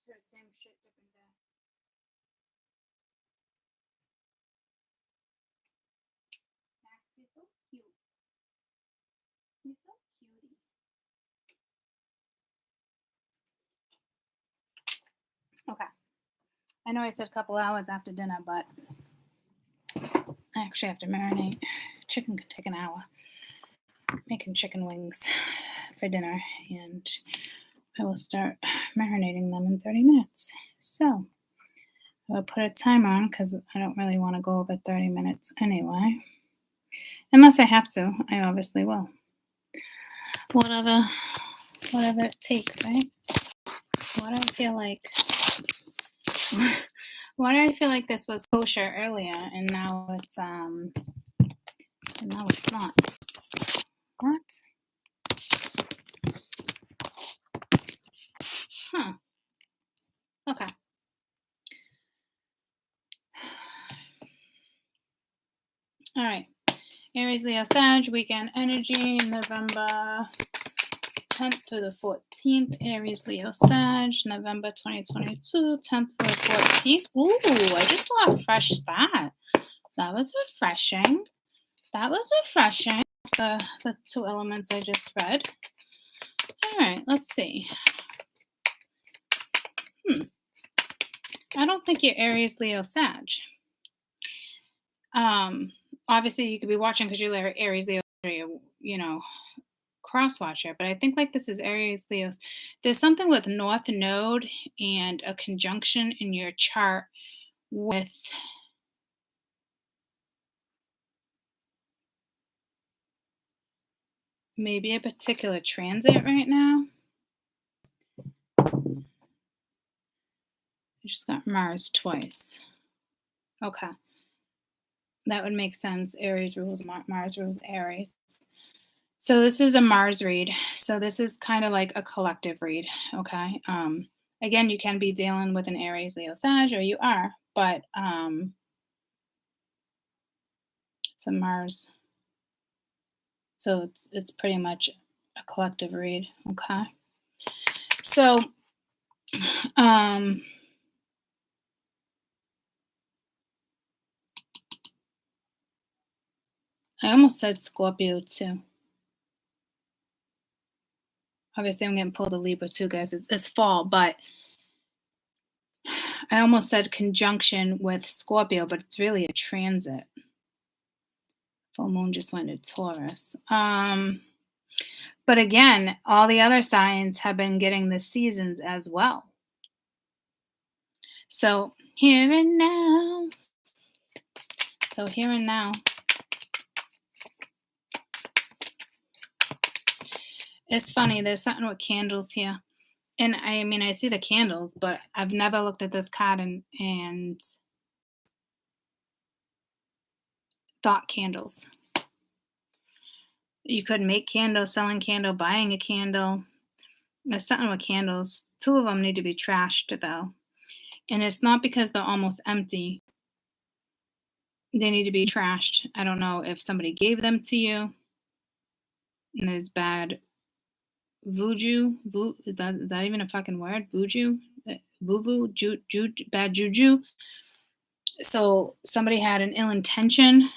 just heard same shit, different day. Max, you're so cute. You're so cutie. Okay. I know I said a couple hours after dinner, but I actually have to marinate. Chicken could take an hour. Making chicken wings for dinner, and I will start marinating them in 30 minutes. So I'll put a timer on because I don't really want to go over 30 minutes anyway. Unless I have to, I obviously will. Whatever it takes, right? Why do I feel like this was kosher earlier and now it's not? What? Huh. Okay. All right. Aries, Leo, Sag, weekend energy, November 10th through the 14th. Aries, Leo, Sag, November 2022, 10th through the 14th. Ooh, I just saw a fresh start. That was refreshing. The two elements I just read. All right, let's see. I don't think you're Aries, Leo, Sag. Obviously you could be watching because you're Aries, Leo, cross watcher, but I think like this is Aries, Leos. There's something with North Node and a conjunction in your chart with maybe a particular transit right now. I just got Mars twice. Okay. That would make sense. Aries rules Mars rules Aries. So this is a Mars read. So this is kind of like a collective read, okay? Again, you can be dealing with an Aries, Leo, Sag, or you are, but it's a Mars. So it's pretty much a collective read, okay? So I almost said Scorpio too. Obviously, I'm getting pulled a Libra too, guys. It's fall, but I almost said conjunction with Scorpio, but it's really a transit. Full moon just went to Taurus. But again, all the other signs have been getting the seasons as well. So here and now. It's funny, there's something with candles here. And I mean, I see the candles, but I've never looked at this card and thought candles. You could make candles, selling candle, buying a candle. There's something with candles. Two of them need to be trashed, though. And it's not because they're almost empty. They need to be trashed. I don't know if somebody gave them to you. And there's bad voodoo. Is that even a fucking word? Voodoo? Boo-boo? Bad juju? So somebody had an ill intention.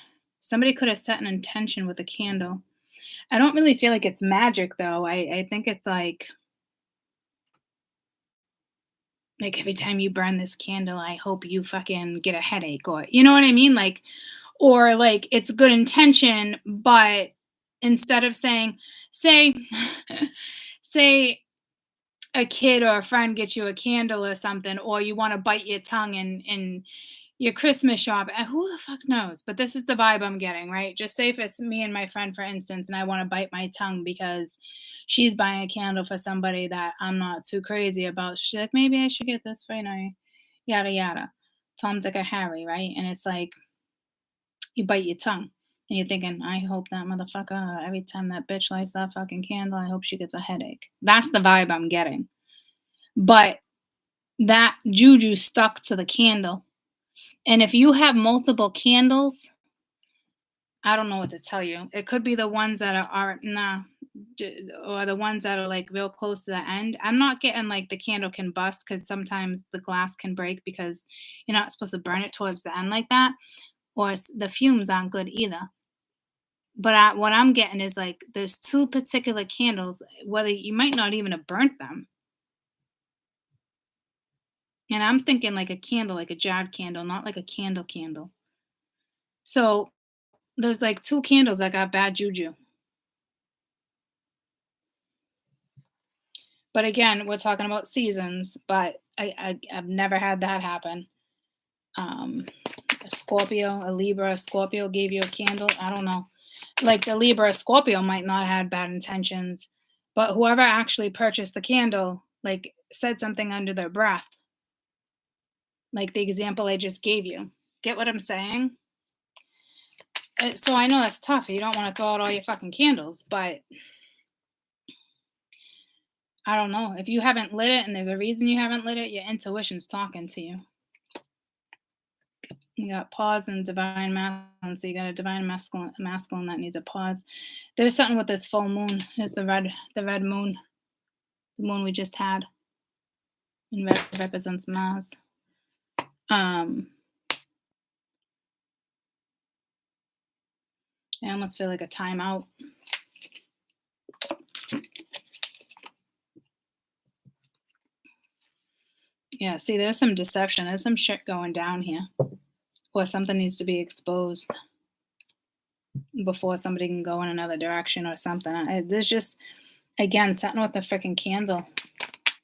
Somebody could have set an intention with a candle. I don't really feel like it's magic, though. I think it's like every time you burn this candle, I hope you fucking get a headache, or you know what I mean? Or it's good intention, but instead of saying, say a kid or a friend gets you a candle or something, or you want to bite your tongue in your Christmas shop, who the fuck knows? But this is the vibe I'm getting, right? Just say if it's me and my friend, for instance, and I want to bite my tongue because she's buying a candle for somebody that I'm not too crazy about. She's like, maybe I should get this for, yada, yada. Tom, Dick, or Harry, right? And it's like, you bite your tongue. And you're thinking, I hope that motherfucker, every time that bitch lights that fucking candle, I hope she gets a headache. That's the vibe I'm getting. But that juju stuck to the candle. And if you have multiple candles, I don't know what to tell you. It could be the ones that are nah, or the ones that are like real close to the end. I'm not getting like the candle can bust because sometimes the glass can break because you're not supposed to burn it towards the end like that, or the fumes aren't good either. But what I'm getting is like there's two particular candles, whether you might not even have burnt them. And I'm thinking like a candle, like a jarred candle, not like a candle candle. So there's like two candles that got bad juju. But again, we're talking about seasons, but I've never had that happen. Um, a Scorpio, a Libra, a Scorpio gave you a candle. I don't know. Like the Libra, Scorpio might not have had bad intentions, but whoever actually purchased the candle, like said something under their breath, like the example I just gave you. Get what I'm saying? So I know that's tough. You don't want to throw out all your fucking candles, but I don't know. If you haven't lit it and there's a reason you haven't lit it, your intuition's talking to you. You got pause and divine masculine. So you got a divine masculine that needs a pause. There's something with this full moon. There's the red moon, the moon we just had. And red represents Mars. I almost feel like a timeout. Yeah, see, there's some deception. There's some shit going down here. Or something needs to be exposed before somebody can go in another direction or something. There's just, again, something with a freaking candle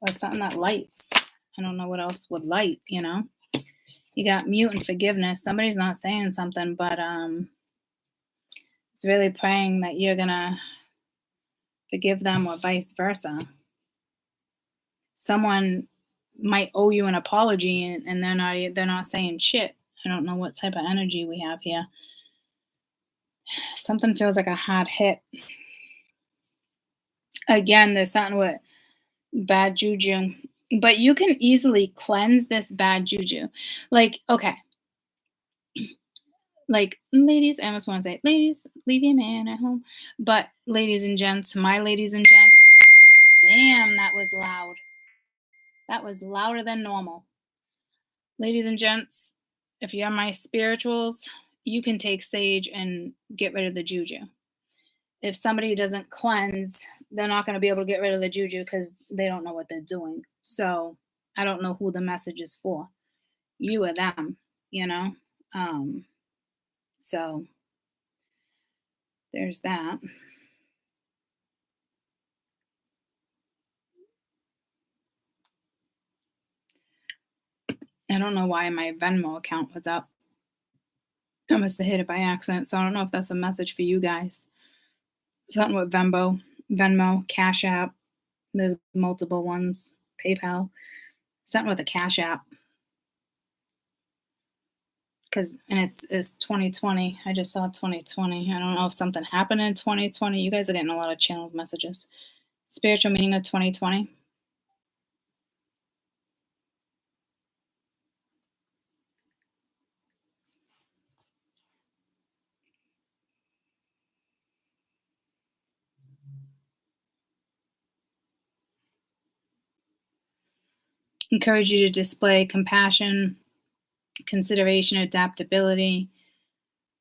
or something that lights. I don't know what else would light, you know? You got mute and forgiveness. Somebody's not saying something, but it's really praying that you're going to forgive them or vice versa. Someone might owe you an apology and they're not saying shit. I don't know what type of energy we have here. Something feels like a hard hit. Again, there's something with bad juju, but you can easily cleanse this bad juju. Like, okay, like ladies, I almost want to say, ladies, leave your man at home. But ladies and gents, my ladies and gents, damn, that was loud. That was louder than normal. Ladies and gents, if you're my spirituals, you can take sage and get rid of the juju. If somebody doesn't cleanse, they're not going to be able to get rid of the juju because they don't know what they're doing. So I don't know who the message is for. You or them, you know? So there's that. I don't know why my Venmo account was up. I must have hit it by accident. So I don't know if that's a message for you guys. Something with Venmo, Cash App. There's multiple ones. PayPal. Something with a Cash App. And it's 2020. I just saw 2020. I don't know if something happened in 2020. You guys are getting a lot of channeled messages. Spiritual meaning of 2020. Encourage you to display compassion, consideration, adaptability,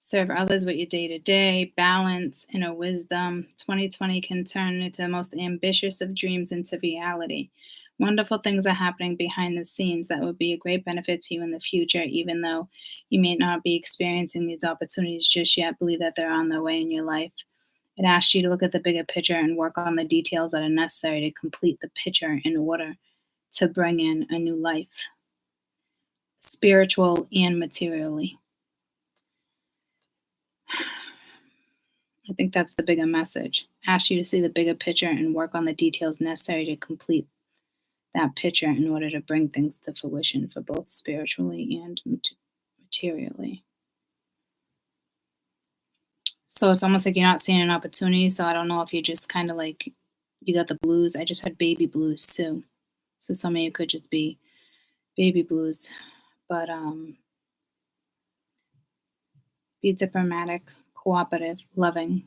serve others with your day to day, balance, inner wisdom. 2020 can turn into the most ambitious of dreams into reality. Wonderful things are happening behind the scenes that would be a great benefit to you in the future, even though you may not be experiencing these opportunities just yet. Believe that they're on their way in your life. It asks you to look at the bigger picture and work on the details that are necessary to complete the picture in order to bring in a new life, spiritual and materially. I think that's the bigger message. Ask you to see the bigger picture and work on the details necessary to complete that picture in order to bring things to fruition for both spiritually and materially. So it's almost like you're not seeing an opportunity. So I don't know if you're just kind of like, you got the blues. I just had baby blues too. So some of you could just be baby blues. But be diplomatic, cooperative, loving,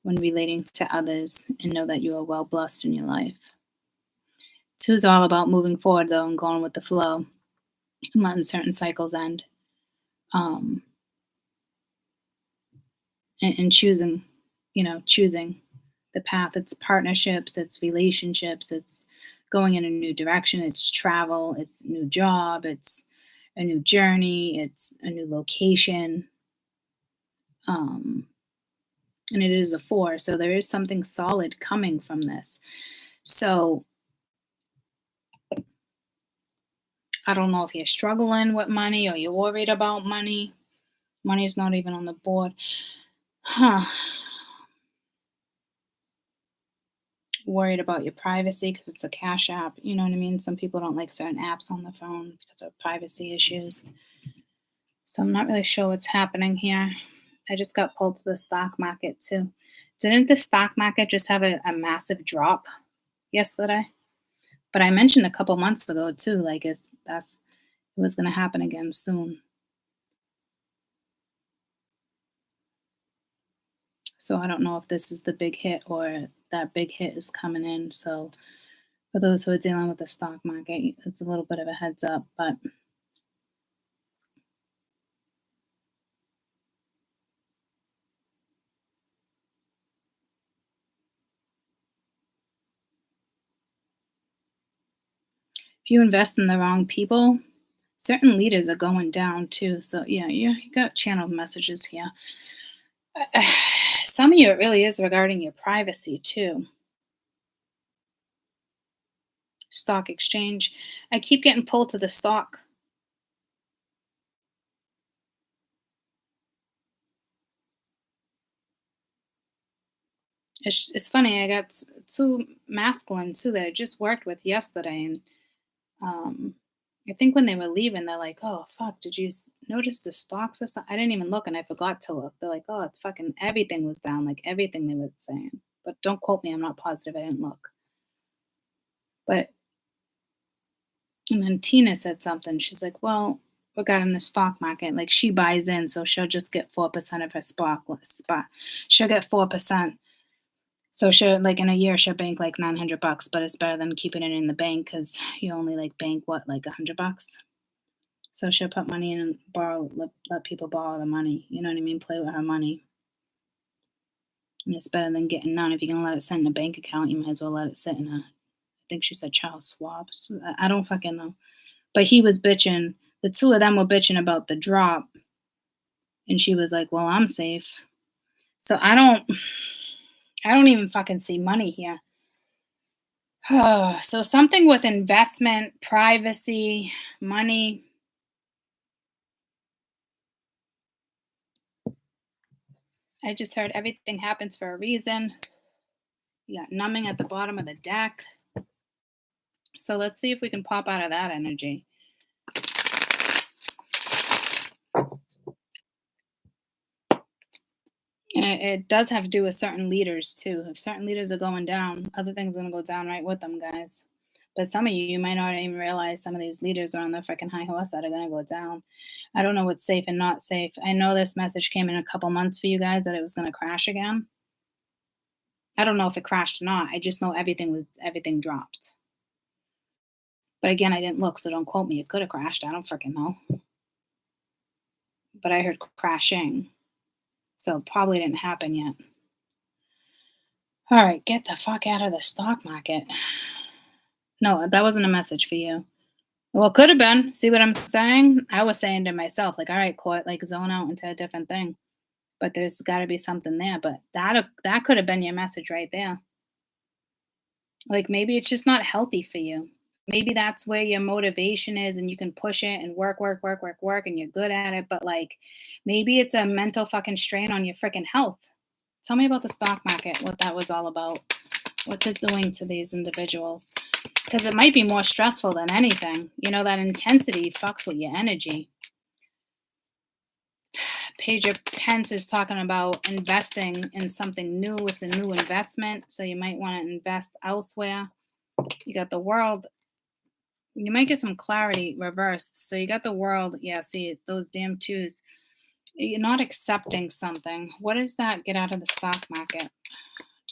when relating to others, and know that you are well blessed in your life. Two is all about moving forward, though, and going with the flow and letting certain cycles end. Um, and choosing, choosing the path. It's partnerships, it's relationships, it's going in a new direction, it's travel, it's a new job, it's a new journey, it's a new location. Um, and it is a four, so there is something solid coming from this. So I don't know if you're struggling with money or you're worried about money. Money is not even on the board. Huh. Worried about your privacy because it's a cash app. You know what I mean? Some people don't like certain apps on the phone because of privacy issues. So I'm not really sure what's happening here. I just got pulled to the stock market too. Didn't the stock market just have a massive drop yesterday? But I mentioned a couple months ago too, like it was going to happen again soon. So I don't know if this is the big hit or that big hit is coming in. So for those who are dealing with the stock market, it's a little bit of a heads up. But if you invest in the wrong people, certain leaders are going down too. So yeah, you got channeled messages here. Some of you, it really is regarding your privacy too. Stock exchange. I keep getting pulled to the stock. It's funny. I got two masculine too that I just worked with yesterday, and um, I think when they were leaving, they're like, "Oh fuck, did you notice the stocks or something?" I didn't even look, and I forgot to look. They're like, "Oh, it's fucking everything was down, like everything they were saying." But don't quote me. I'm not positive. I didn't look. But and then Tina said something. She's like, "Well, regarding the stock market, like she buys in, so she'll just get 4% of her spot. She'll get 4%. So she'll like in a year she'll bank like $900, but it's better than keeping it in the bank because you only like bank what like $100. So she'll put money in and let people borrow the money. You know what I mean? Play with her money, and it's better than getting none. If you're gonna let it sit in a bank account, you might as well let it sit in a. I think she said Charles Schwab. So I don't fucking know. But he was bitching. The two of them were bitching about the drop, and she was like, "Well, I'm safe." So I don't even fucking see money here. So something with investment, privacy, money. I just heard everything happens for a reason. You got numbing at the bottom of the deck. So let's see if we can pop out of that energy. And it does have to do with certain leaders too. If certain leaders are going down, other things are gonna go down right with them, guys. But some of you might not even realize some of these leaders are on the freaking high horse that are gonna go down. I don't know what's safe and not safe. I know this message came in a couple months for you guys that it was gonna crash again. I don't know if it crashed or not. I just know everything dropped. But again, I didn't look, so don't quote me. It could have crashed. I don't freaking know. But I heard crashing. So it probably didn't happen yet. All right, get the fuck out of the stock market. No, that wasn't a message for you. Well, it could have been. See what I'm saying? I was saying to myself, like, all right, court, like zone out into a different thing. But there's got to be something there. But that could have been your message right there. Like maybe it's just not healthy for you. Maybe that's where your motivation is and you can push it and work, work, work, work, work, and you're good at it. But like maybe it's a mental fucking strain on your freaking health. Tell me about the stock market, what that was all about. What's it doing to these individuals? Because it might be more stressful than anything. You know, that intensity fucks with your energy. Page of Pence is talking about investing in something new. It's a new investment. So you might want to invest elsewhere. You got the world. You might get some clarity reversed. So you got the world. Yeah, see those damn twos. You're not accepting something. What is that? Get out of the stock market.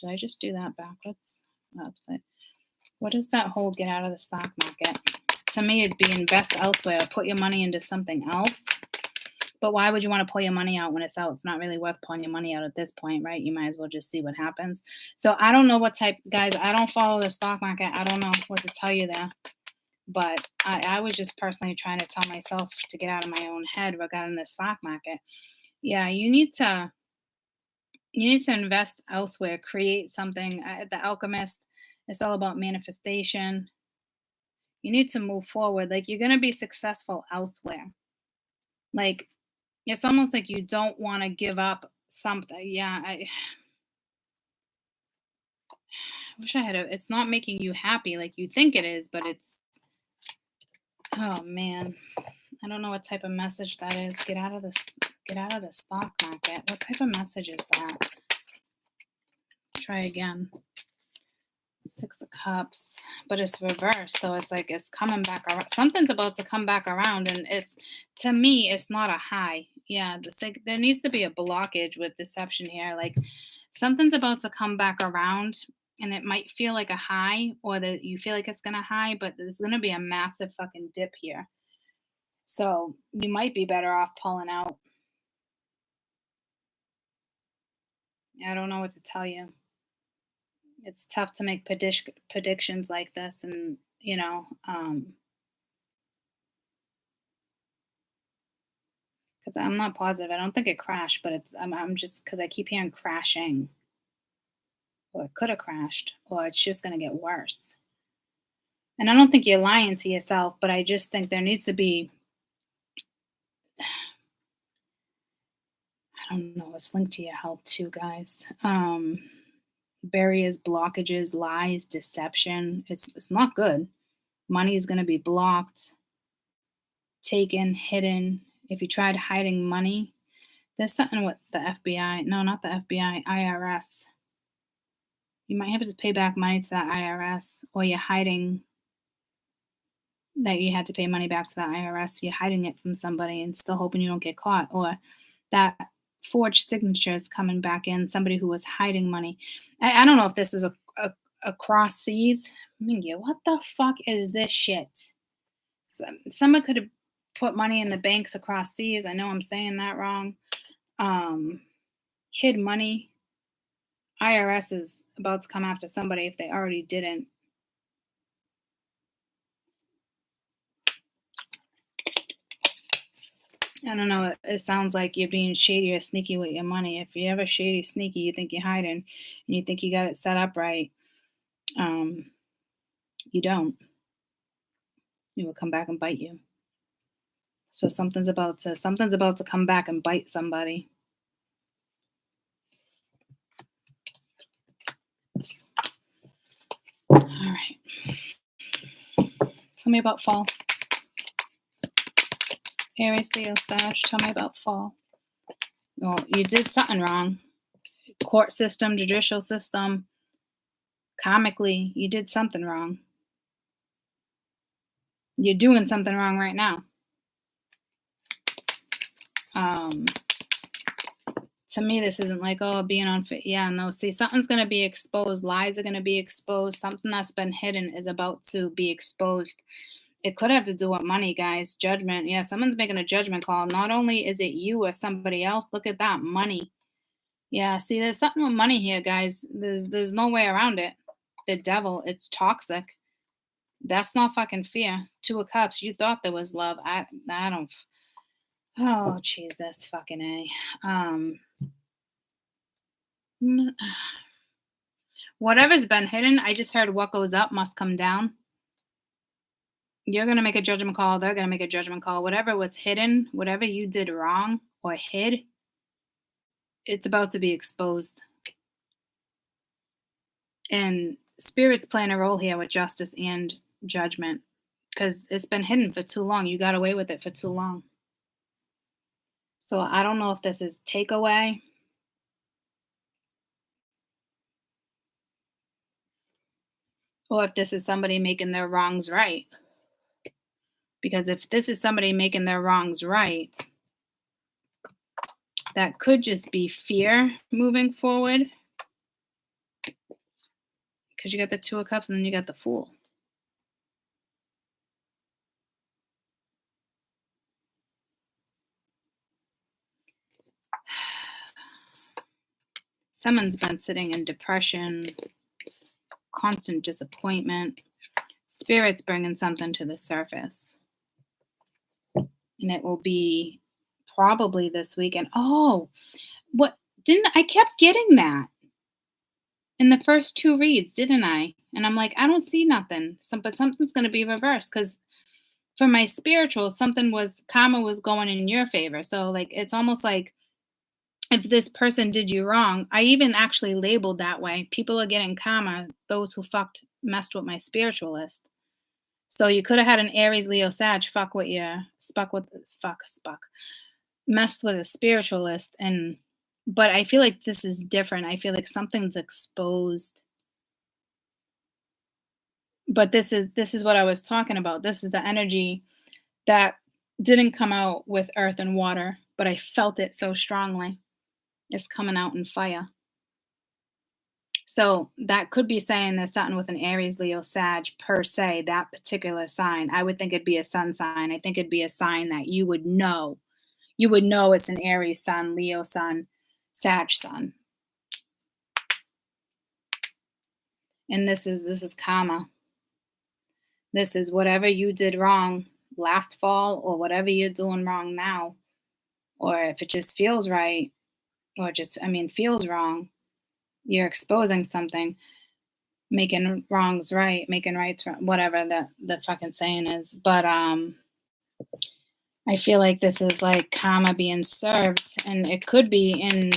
Did I just do that backwards? Upside. What is that whole get out of the stock market? To me, it'd be invest elsewhere. Put your money into something else. But why would you want to pull your money out when it's out? It's not really worth pulling your money out at this point, right? You might as well just see what happens. So I don't know what type, guys, I don't follow the stock market. I don't know what to tell you there. But I was just personally trying to tell myself to get out of my own head regarding the stock market. Yeah, you need to invest elsewhere, create something. The Alchemist, it's all about manifestation. You need to move forward. Like you're gonna be successful elsewhere. Like it's almost like you don't want to give up something. Yeah, I wish I had a. It's not making you happy like you think it is, but it's. Oh man, I don't know what type of message that is. Get out of this. Get out of the stock market. What type of message is that? Try again. Six of Cups, but it's reversed, so it's like it's coming back around. Something's about to come back around, and it's to me, it's not a high. Yeah, it's like there needs to be a blockage with deception here. Like something's about to come back around, and it might feel like a high, or that you feel like it's gonna high, but there's gonna be a massive fucking dip here. So you might be better off pulling out. I don't know what to tell you. It's tough to make predictions like this, and because I'm not positive. I don't think it crashed, but I'm just because I keep hearing crashing, or it could have crashed, or it's just going to get worse. And I don't think you're lying to yourself, but I just think there needs to be, I don't know, it's linked to your health too, guys. Barriers, blockages, lies, deception. It's not good. Money is going to be blocked, taken, hidden. If you tried hiding money, there's something with the FBI. No, not the FBI, IRS. You might have to pay back money to that IRS, or you're hiding that you had to pay money back to the IRS. You're hiding it from somebody and still hoping you don't get caught, or that forged signature is coming back in, somebody who was hiding money. I don't know if this was across seas. Mingy, what the fuck is this shit? Someone could have put money in the banks across seas. I know I'm saying that wrong. Hid money. IRS is about to come after somebody if they already didn't. I don't know. It sounds like you're being shady or sneaky with your money. If you're ever shady, sneaky, you think you're hiding and you think you got it set up right. You don't. It will come back and bite you. So something's about to come back and bite somebody. All right. Tell me about fall. Aries, Leo, Sag, tell me about fall. Well, you did something wrong. Court system, judicial system, karmically, you did something wrong. You're doing something wrong right now. To me, this isn't like, oh, being unfit. Yeah, no, see, something's going to be exposed. Lies are going to be exposed. Something that's been hidden is about to be exposed. It could have to do with money, guys. Judgment. Yeah, someone's making a judgment call. Not only is it you or somebody else, look at that, money. Yeah, see, there's something with money here, guys. There's no way around it. The devil, it's toxic. That's not fucking fear. Two of Cups, you thought there was love. I don't. Oh, Jesus, fucking A. Whatever's been hidden, I just heard what goes up must come down. You're going to make a judgment call. They're going to make a judgment call. Whatever was hidden, whatever you did wrong or hid, it's about to be exposed. And spirit's playing a role here with justice and judgment because it's been hidden for too long. You got away with it for too long. So I don't know if this is takeaway. Or if this is somebody making their wrongs right. Because if this is somebody making their wrongs right, that could just be fear moving forward, because you got the Two of Cups and then you got the Fool. Someone's been sitting in depression, constant disappointment. Spirit's bringing something to the surface. And it will be probably this weekend. Oh, what didn't I kept getting that in the first two reads, didn't I? And I'm like, I don't see nothing. But something's going to be reversed, because for my spiritual, karma was going in your favor. So like, it's almost like if this person did you wrong, I even actually labeled that way. People are getting karma, those who messed with my spiritualist. So you could have had an Aries, Leo, Sag messed with a spiritualist, but I feel like this is different. I feel like something's exposed. But this is what I was talking about. This is the energy that didn't come out with earth and water, but I felt it so strongly. It's coming out in fire. So that could be saying there's something with an Aries, Leo, Sag per se, that particular sign. I would think it'd be a sun sign. I think it'd be a sign that you would know. You would know it's an Aries sun, Leo sun, Sag sun. And this is karma. This is whatever you did wrong last fall, or whatever you're doing wrong now. Or if it just feels right, or feels wrong, you're exposing something, making wrongs right, making rights wrong, whatever the fucking saying is. But I feel like this is like karma being served, and it could be in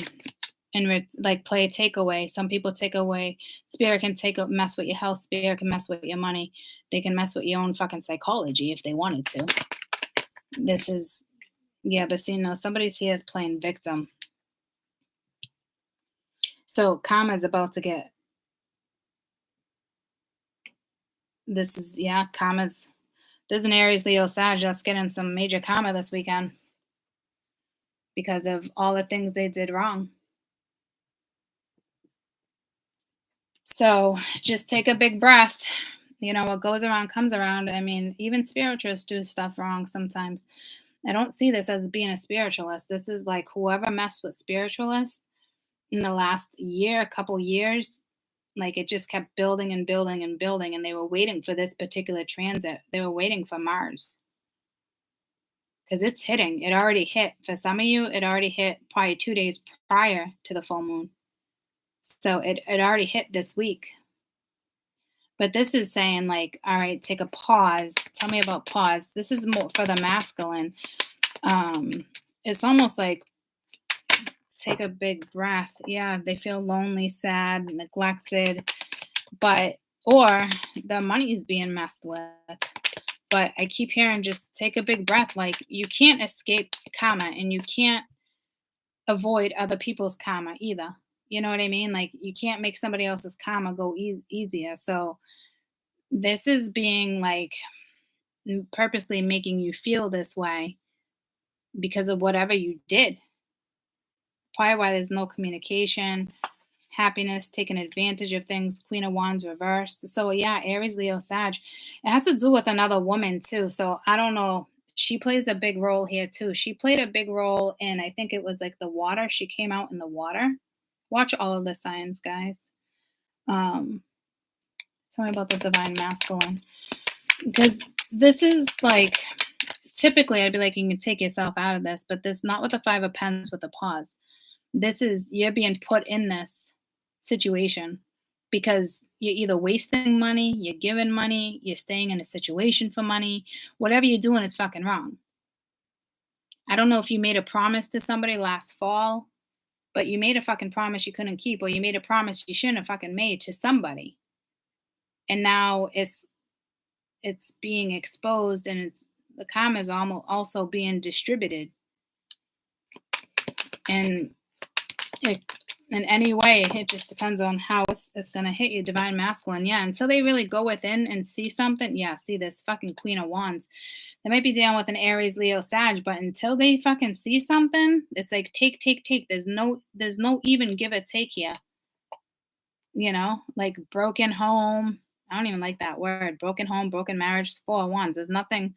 like play takeaway. Some people take away. Spirit can mess with your health. Spirit can mess with your money. They can mess with your own fucking psychology if they wanted to. This is, yeah, but see, no, somebody's here is playing victim. So karma is about to get. This is, yeah, karma's. There's an Aries, Leo, Sag just getting some major karma this weekend because of all the things they did wrong. So just take a big breath. You know, what goes around comes around. I mean, even spiritualists do stuff wrong sometimes. I don't see this as being a spiritualist. This is like whoever messed with spiritualists in the last year, a couple years, like it just kept building and building and building, and they were waiting for this particular transit. They were waiting for Mars. Because it's hitting. It already hit. For some of you, it already hit probably 2 days prior to the full moon. So it already hit this week. But this is saying like, all right, take a pause. Tell me about pause. This is more for the masculine. It's almost like take a big breath. Yeah, they feel lonely, sad, neglected, or the money is being messed with. But I keep hearing just take a big breath. Like you can't escape karma, and you can't avoid other people's karma either. You know what I mean? Like you can't make somebody else's karma go easier. So this is being like purposely making you feel this way because of whatever you did. Probably why there's no communication, happiness, taking advantage of things, Queen of Wands reversed. So yeah, Aries, Leo, Sag. It has to do with another woman too. So I don't know. She plays a big role here too. She played a big role in, I think it was like the water. She came out in the water. Watch all of the signs, guys. Tell me about the divine masculine. Because this is like, typically I'd be like, you can take yourself out of this, but this, not with the Five of Pentacles, with a pause. This is, you're being put in this situation because you're either wasting money, you're giving money, you're staying in a situation for money. Whatever you're doing is fucking wrong. I don't know if you made a promise to somebody last fall, but you made a fucking promise you couldn't keep, or you made a promise you shouldn't have fucking made to somebody. And now it's being exposed, and the karma is almost also being distributed. And in any way. It just depends on how it's going to hit you, divine masculine. Yeah, until they really go within and see something. Yeah, see this fucking Queen of Wands. They might be dealing with an Aries, Leo, Sag, but until they fucking see something, it's like take, take, take. There's no even give or take here. Like broken home. I don't even like that word. Broken home, broken marriage, 4 of Wands. There's nothing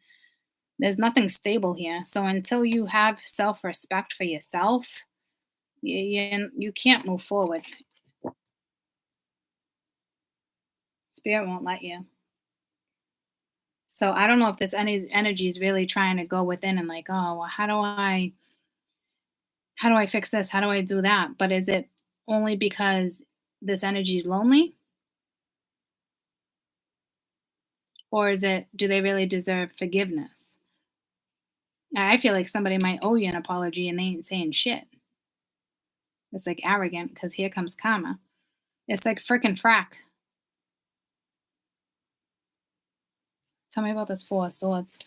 stable here. So until you have self-respect for yourself, you can't move forward. Spirit won't let you. So I don't know if this energy is really trying to go within and like, oh, well, how do I fix this? How do I do that? But is it only because this energy is lonely? Or do they really deserve forgiveness? I feel like somebody might owe you an apology and they ain't saying shit. It's like arrogant because here comes karma. It's like frickin' frack. Tell me about this 4 of Swords.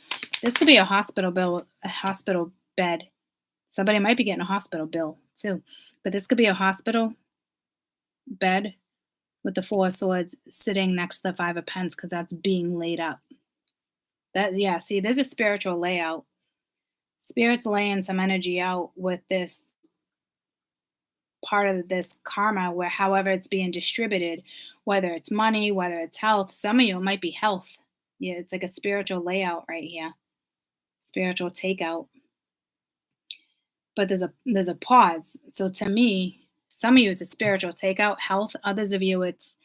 This could be a hospital bill, a hospital bed. Somebody might be getting a hospital bill too. But this could be a hospital bed with the 4 of Swords sitting next to the 5 of Pentacles because that's being laid up. See, there's a spiritual layout. Spirit's laying some energy out with this part of this karma where however it's being distributed, whether it's money, whether it's health. Some of you, it might be health. Yeah, it's like a spiritual layout right here. Spiritual takeout. But there's a pause. So to me, some of you it's a spiritual takeout, health. Others of you it's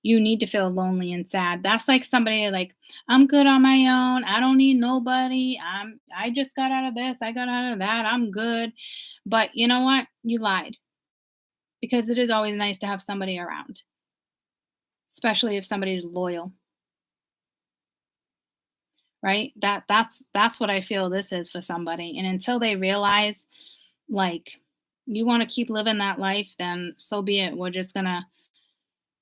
you need to feel lonely and sad. That's like somebody like, I'm good on my own. I don't need nobody. I just got out of this. I got out of that. I'm good. But you know what? You lied. Because it is always nice to have somebody around. Especially if somebody's loyal. Right? That's what I feel this is for somebody. And until they realize like you want to keep living that life, then so be it. We're just gonna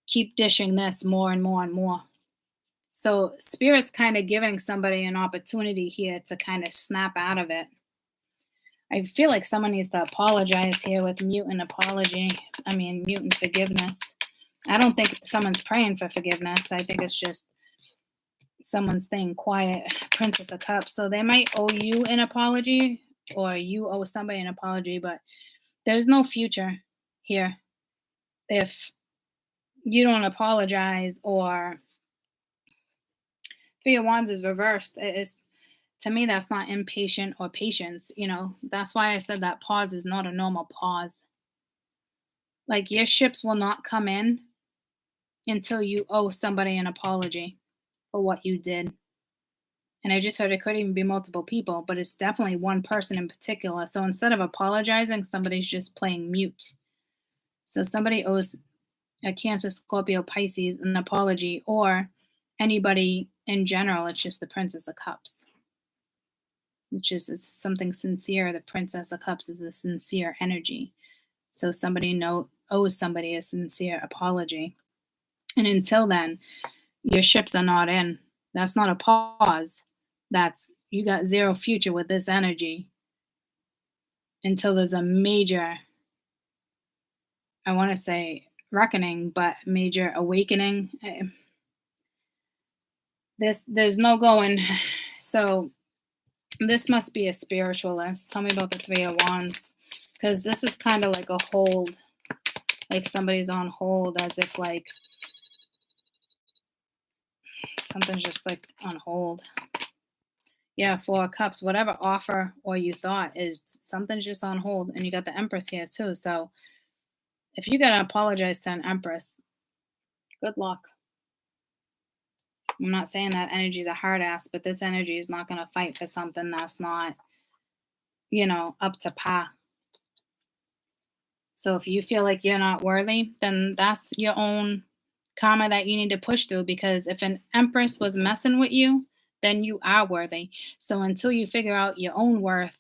keep dishing this more and more and more. So spirit's kind of giving somebody an opportunity here to kind of snap out of it. I feel like someone needs to apologize here with mutant apology. Mutant forgiveness. I don't think someone's praying for forgiveness. I think it's just someone's staying quiet. Princess of Cups. So they might owe you an apology or you owe somebody an apology, but there's no future here if you don't apologize or 3 of Wands is reversed. To me, that's not impatient or patience. That's why I said that pause is not a normal pause. Like your ships will not come in until you owe somebody an apology for what you did. And I just heard it could even be multiple people, but it's definitely one person in particular. So instead of apologizing, somebody's just playing mute. So somebody owes a Cancer, Scorpio, Pisces an apology, or anybody in general. It's just the Princess of Cups. It's something sincere. The Princess of Cups is a sincere energy. So somebody owes somebody a sincere apology. And until then, your ships are not in. That's not a pause. You got zero future with this energy until there's a major, I want to say reckoning, but major awakening. There's no going. So this must be a spiritualist. Tell me about the 3 of Wands, because this is kind of like a hold, like somebody's on hold, as if like something's just like on hold. Yeah, 4 of Cups, whatever offer or you thought is something's just on hold. And you got the Empress here too. So if you got to apologize to an Empress, good luck. I'm not saying that energy is a hard ass, but this energy is not going to fight for something that's not, up to par. So if you feel like you're not worthy, then that's your own karma that you need to push through, because if an Empress was messing with you, then you are worthy. So until you figure out your own worth,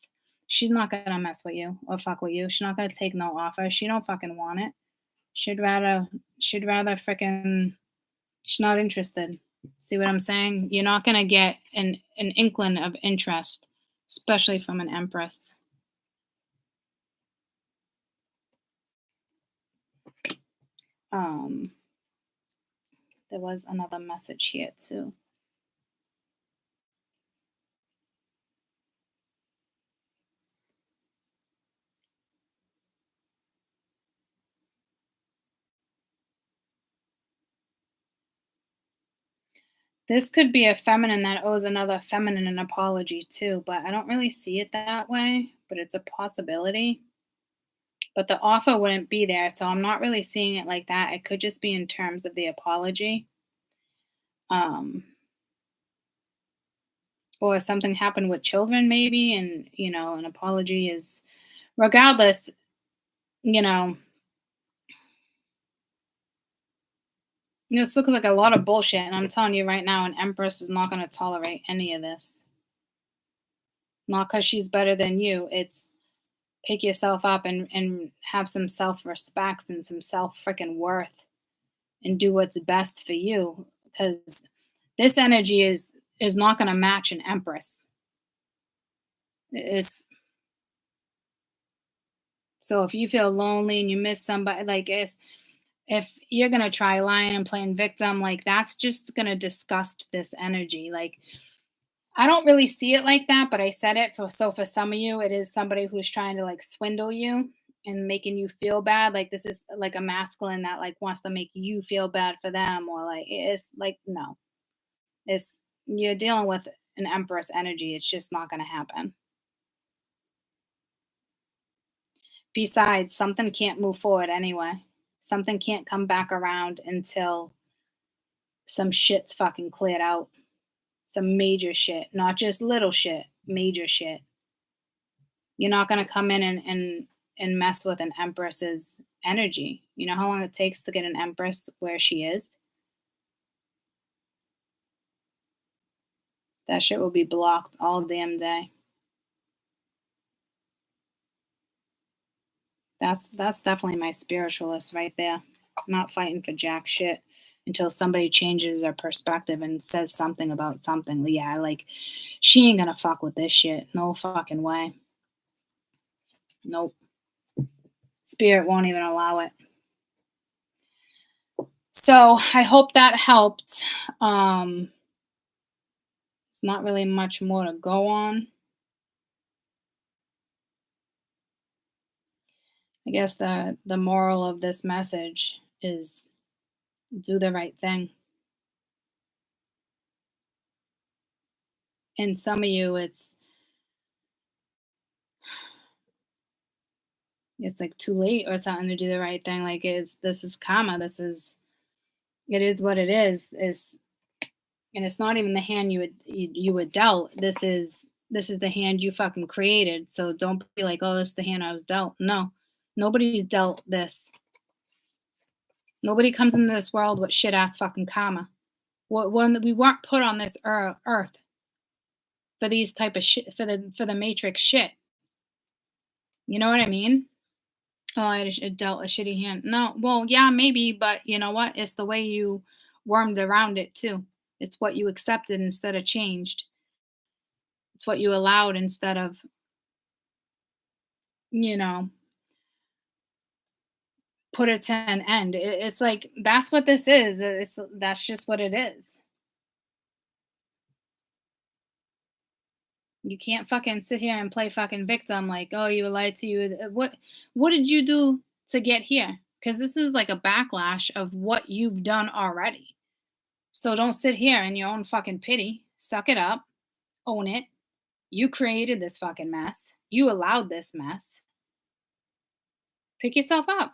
she's not going to mess with you or fuck with you. She's not going to take no offer. She don't fucking want it. She'd rather freaking, she's not interested. See what I'm saying? You're not going to get an inkling of interest, especially from an Empress. Um, there was another message here too. This could be a feminine that owes another feminine an apology too, but I don't really see it that way, but it's a possibility. But the offer wouldn't be there, so I'm not really seeing it like that. It could just be in terms of the apology. Um, or something happened with children maybe, and an apology is, regardless, you know, this looks like a lot of bullshit, and I'm telling you right now, an empress is not going to tolerate any of this. Not because she's better than you. It's pick yourself up and have some self-respect and some self freaking worth, and do what's best for you, because this energy is not going to match an empress. Is So if you feel lonely and you miss somebody, like, if you're gonna try lying and playing victim, like, that's just gonna disgust this energy. Like, I don't really see it like that, but I said it for some of you, it is somebody who's trying to like swindle you and making you feel bad. Like, this is like a masculine that like wants to make you feel bad for them, or like it's like, no, it's you're dealing with an empress energy. It's just not gonna happen. Besides, something can't move forward anyway. Something can't come back around until some shit's fucking cleared out. Some major shit, not just little shit, major shit. You're not gonna come in and mess with an empress's energy. You know how long it takes to get an empress where she is? That shit will be blocked all damn day. That's definitely my spiritualist right there. Not fighting for jack shit until somebody changes their perspective and says something about something. Yeah, like, she ain't gonna fuck with this shit. No fucking way. Nope. Spirit won't even allow it. So I hope that helped. Um, it's not really much more to go on. I guess the moral of this message is do the right thing. And some of you, it's like too late or something to do the right thing. Like, this is karma. It is what it is. And it's not even the hand you were dealt. This is the hand you fucking created. So don't be like, oh, this is the hand I was dealt. No, nobody's dealt this. Nobody comes into this world with shit ass fucking karma. When we weren't put on this earth for these type of shit, for the matrix shit. You know what I mean? Oh, I dealt a shitty hand. No, well, yeah, maybe, but you know what? It's the way you wormed around it too. It's what you accepted instead of changed. It's what you allowed instead of, you know, put it to an end. It's like that's what this is. That's just what it is. You can't fucking sit here and play fucking victim like, oh, you were lied to you. What did you do to get here? Because this is like a backlash of what you've done already. So don't sit here in your own fucking pity. Suck it up. Own it. You created this fucking mess. You allowed this mess. Pick yourself up.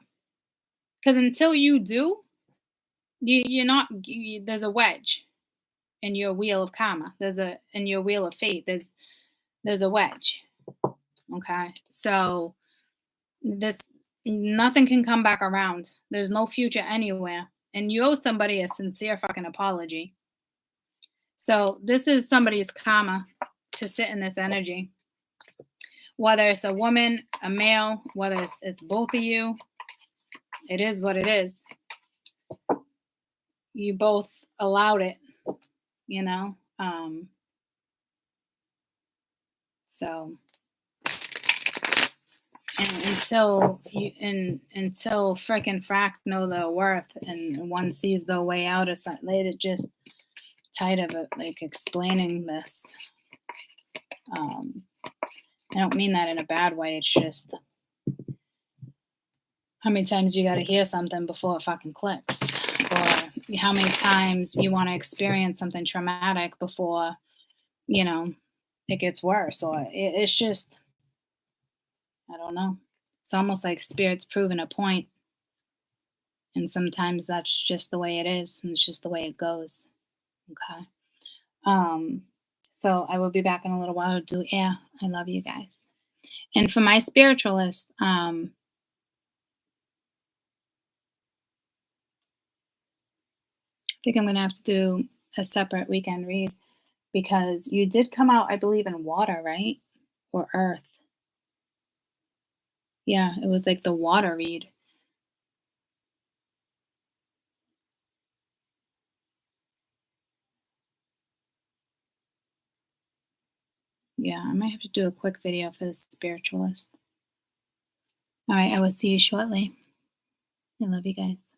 Because until you do, you're not. There's a wedge in your wheel of karma. In your wheel of fate. There's a wedge. Okay, so this nothing can come back around. There's no future anywhere, and you owe somebody a sincere fucking apology. So this is somebody's karma to sit in this energy. Whether it's a woman, a male, whether it's both of you, it is what it is. You both allowed it, you know. So And until frickin' frack know their worth and one sees their way out of something, they're just tired of it, like explaining this. I don't mean that in a bad way. It's just how many times you got to hear something before it fucking clicks, or how many times you want to experience something traumatic before it gets worse, or it's just, I don't know. It's almost like spirit's proving a point, and sometimes that's just the way it is, and it's just the way it goes. Okay. Um, so I will be back in a little while to do air. I love you guys. And for my spiritualist, I think I'm gonna have to do a separate weekend read because you did come out, I believe, in water, right? Or earth. Yeah, it was like the water read. Yeah, I might have to do a quick video for the spiritualist. All right, I will see you shortly. I love you guys.